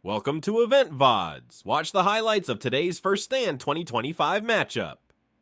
Welcome to Event VODs. Watch the highlights of today's First Stand 2025 matchup.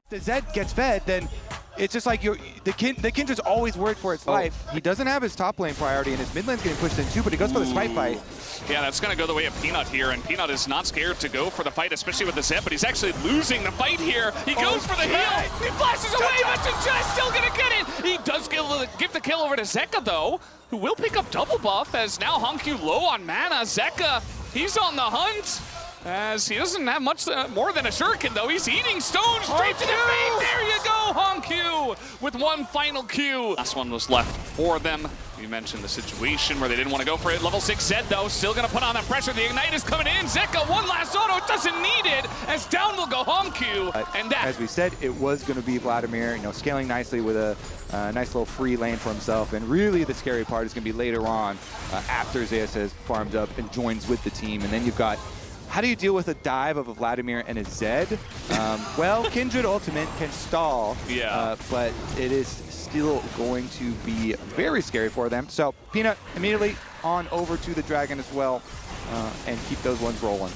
The Zed gets fed, then it's just like the Kindred's always worried for its life. He doesn't have his top lane priority, and his mid lane's getting pushed in too, but he goes for the smite fight. Yeah, that's going to go the way of Peanut here, and Peanut is not scared to go for the fight, especially with the Zed, but he's actually losing the fight here. He goes for the heal. He flashes away, but Jinja is still going to get it. He does give the kill over to Zeka, though, who will pick up double buff, as now Hanwha low on mana. Zeka, he's on the hunt, as he doesn't have much more than a shuriken, though. He's eating stones straight to the face. There you go, Hanwha, with one final Q. Last one was left for them. You mentioned the situation where they didn't want to go for it. Level 6 Zed, though, still going to put on that pressure. The Ignite is coming in. Zeka, one last auto. Doesn't need it, as down will go Hanwha. And that, as we said, it was going to be Vladimir, scaling nicely with a nice little free lane for himself. And really the scary part is going to be later on, after Zeus has farmed up and joins with the team. And then you've got, how do you deal with a dive of a Vladimir and a Zed? Well, Kindred Ultimate can stall, but it is still going to be very scary for them. So Peanut immediately on over to the Dragon as well, and keep those ones rolling.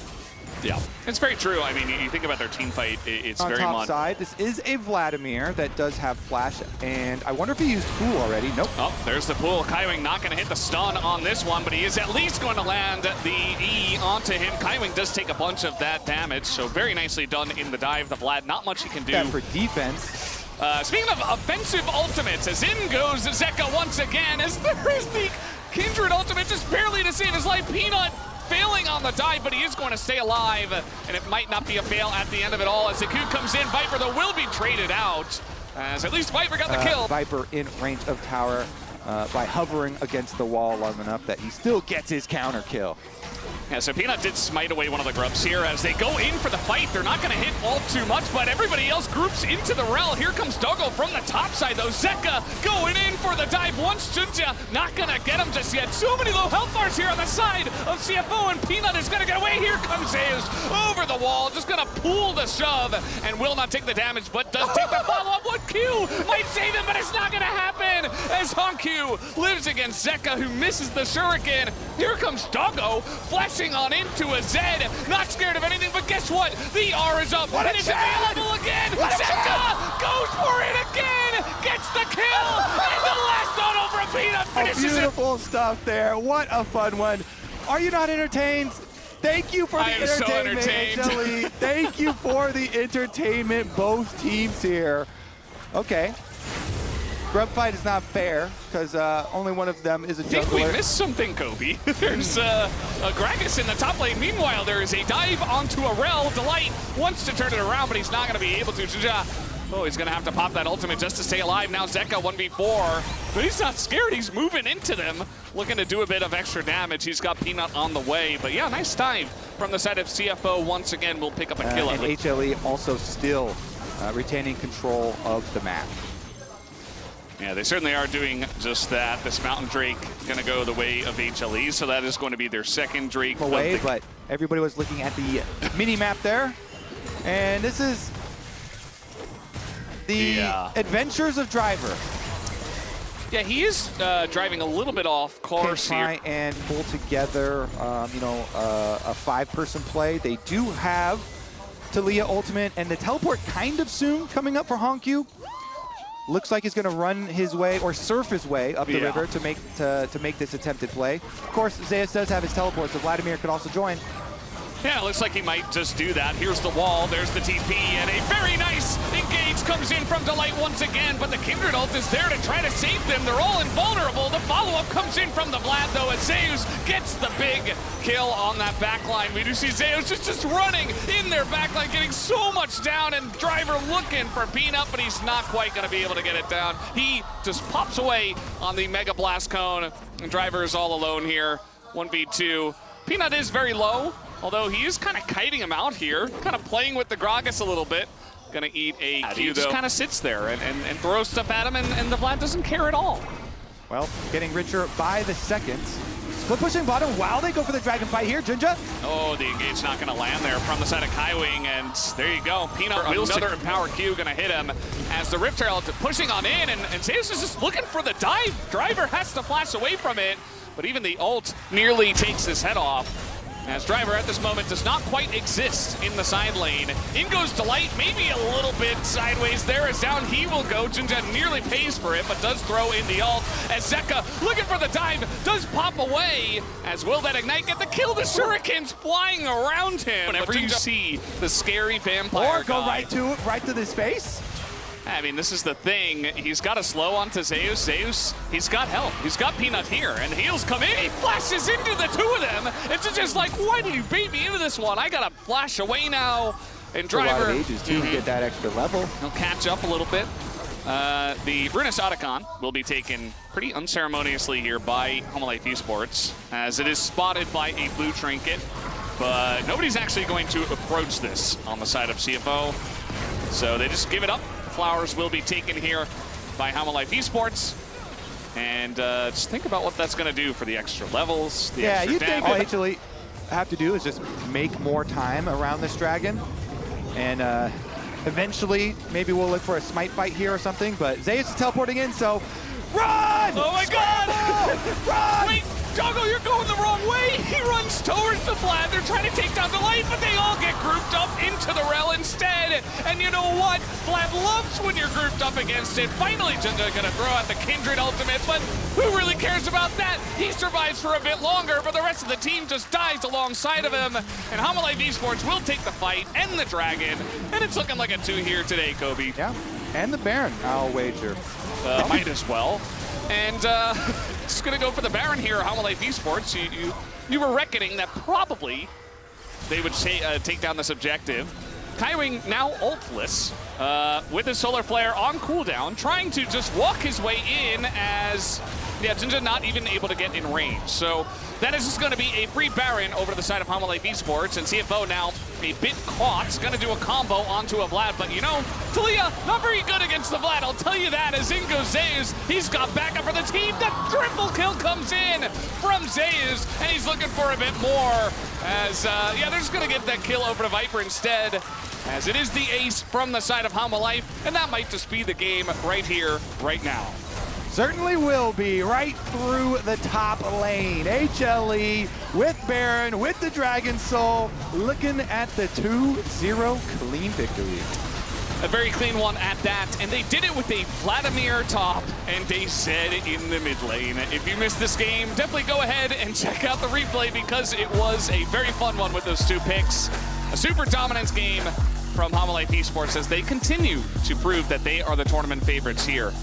Yeah, it's very true. I mean, you think about their team fight, it's on very top much. Side, this is a Vladimir that does have flash, and I wonder if he used pool already. Nope. Oh, there's the pool. Kaiwing not going to hit the stun on this one, but he is at least going to land the E onto him. Kaiwing does take a bunch of that damage, so very nicely done in the dive. The Vlad, not much he can do. That for defense. Speaking of offensive ultimates, as in goes Zeka once again, as there is the Kindred ultimate just barely to save his life. Peanut failing on the dive, but he is going to stay alive, and it might not be a fail at the end of it all, as the Q comes in. Viper, though, will be traded out, as at least Viper got the kill. Viper in range of tower by hovering against the wall long enough that he still gets his counter kill. Yeah, so Peanut did smite away one of the grubs here as they go in for the fight. They're not going to hit all too much, but everybody else groups into the rel. Here comes Doggo from the top side, though. Zeka going in for the dive once. Junja not going to get him just yet. So many low health bars here on the side of CFO, and Peanut is going to get away. Here comes Zeus over the wall, just going to pull the shove, and will not take the damage, but does take the follow-up. One Q might save him, but it's not going to happen, as Hanwha lives against Zeka, who misses the shuriken. Here comes Doggo, flashing on into a Zed, not scared of anything, but guess what? The R is up, and it's available again! Zeka goes for it again! Gets the kill! And the last auto from Peanut finishes it! Beautiful stuff there. What a fun one. Are you not entertained? Thank you for the entertainment, HLE. Thank you for the entertainment, both teams here. Okay. Grub fight is not fair, because only one of them is a jungler. I think we missed something, Kobe. There's a Gragas in the top lane. Meanwhile, there is a dive onto a rel. Delight wants to turn it around, but he's not going to be able to. Oh, he's going to have to pop that ultimate just to stay alive. Now Zeka 1v4, but he's not scared. He's moving into them, looking to do a bit of extra damage. He's got Peanut on the way, but yeah, nice dive from the side of CFO. Once again, will pick up a kill. And HLE also still retaining control of the map. Yeah, they certainly are doing just that. This Mountain Drake going to go the way of HLE, so that is going to be their second Drake. Away, but everybody was looking at the mini-map there. And this is the adventures of Driver. Yeah, he is driving a little bit off course here. Try and pull together, a 5-person play. They do have Talia ultimate and the teleport kind of soon coming up for Hanwha. Looks like he's going to run his way or surf his way up the river to make this attempted play. Of course, Zeus does have his teleport, so Vladimir could also join. Yeah, it looks like he might just do that. Here's the wall, there's the TP, and a very nice engage comes in from Delight once again, but the Kindred ult is there to try to save them. They're all invulnerable. The follow-up comes in from the Vlad, though, as Zeus gets the big kill on that backline. We do see Zeus just running in their backline, getting so much down, and Driver looking for Peanut, but he's not quite going to be able to get it down. He just pops away on the Mega Blast Cone, and Driver is all alone here, 1v2. Peanut is very low, although he is kind of kiting him out here, kind of playing with the Gragas a little bit. Gonna eat a Q, though. He just kind of sits there and throws stuff at him, and the Vlad doesn't care at all. Well, getting richer by the seconds. Split pushing bottom while they go for the dragon fight here. Jinja. Oh, the engage not gonna land there from the side of Kaiwing, and there you go. Peanut, another Empower Q gonna hit him as the Rift Herald pushing on in, and Zeus is just looking for the dive. Driver has to flash away from it, but even the ult nearly takes his head off. As Driver at this moment does not quite exist in the side lane. In goes Delight, maybe a little bit sideways there as down he will go. Jinja nearly pays for it, but does throw in the ult. As Zeka looking for the dive, does pop away. As will that Ignite get the kill? The shurikens flying around him. Whenever you see the scary vampire Or go guy, right to this face. I mean, this is the thing. He's got a slow onto Zeus. Zeus, he's got help. He's got Peanut here, and heals come in. He flashes into the two of them. It's just like, why did you bait me into this one? I gotta flash away now. And Driver, a lot of ages too to get that extra level. He'll catch up a little bit. The Ruinous Otacon will be taken pretty unceremoniously here by Hanwha Esports, as it is spotted by a blue trinket. But nobody's actually going to approach this on the side of CFO. So they just give it up. Flowers will be taken here by Hanwha Esports. And just think about what that's going to do for the extra levels, the extra you think damage. all HLE have to do is just make more time around this dragon. And eventually, maybe we'll look for a smite fight here or something. But Zeus is teleporting in, so run! Oh my god! Run! Wait, Doggo, you're going the wrong way! He runs towards the Vlad. They're trying to take down Delight, but they all get grouped up into the rel instead. And you know what? Vlad loves when you're grouped up against it. Finally, Jinja gonna throw out the Kindred ultimate, but who really cares about that? He survives for a bit longer, but the rest of the team just dies alongside of him. And Hanwha Esports will take the fight and the dragon. And it's looking like a 2 here today, Kobe. Yeah, and the Baron, I'll wager. Might as well. And just gonna go for the Baron here, Hanwha Esports. You were reckoning that probably they would take down this objective. Kaiwing now ultless, with his Solar Flare on cooldown, trying to just walk his way in as, yeah, Jinja not even able to get in range. So that is just gonna be a free Baron over to the side of Hanwha Esports, and CFO now a bit caught, gonna do a combo onto a Vlad, but you know, Talia, not very good against the Vlad, I'll tell you that, as in goes Zeus. He's got backup for the team, the triple kill comes in from Zeus, and he's looking for a bit more, as, yeah, they're just gonna get that kill over to Viper instead, as it is the ace from the side of Hanwha, and that might just be the game right here, right now. Certainly will be, right through the top lane. HLE with Baron, with the Dragon Soul, looking at the 2-0 clean victory. A very clean one at that, and they did it with a Vladimir top and a Zed in the mid lane. If you missed this game, definitely go ahead and check out the replay because it was a very fun one with those two picks. A super dominance game from Hanwha Esports as they continue to prove that they are the tournament favorites here.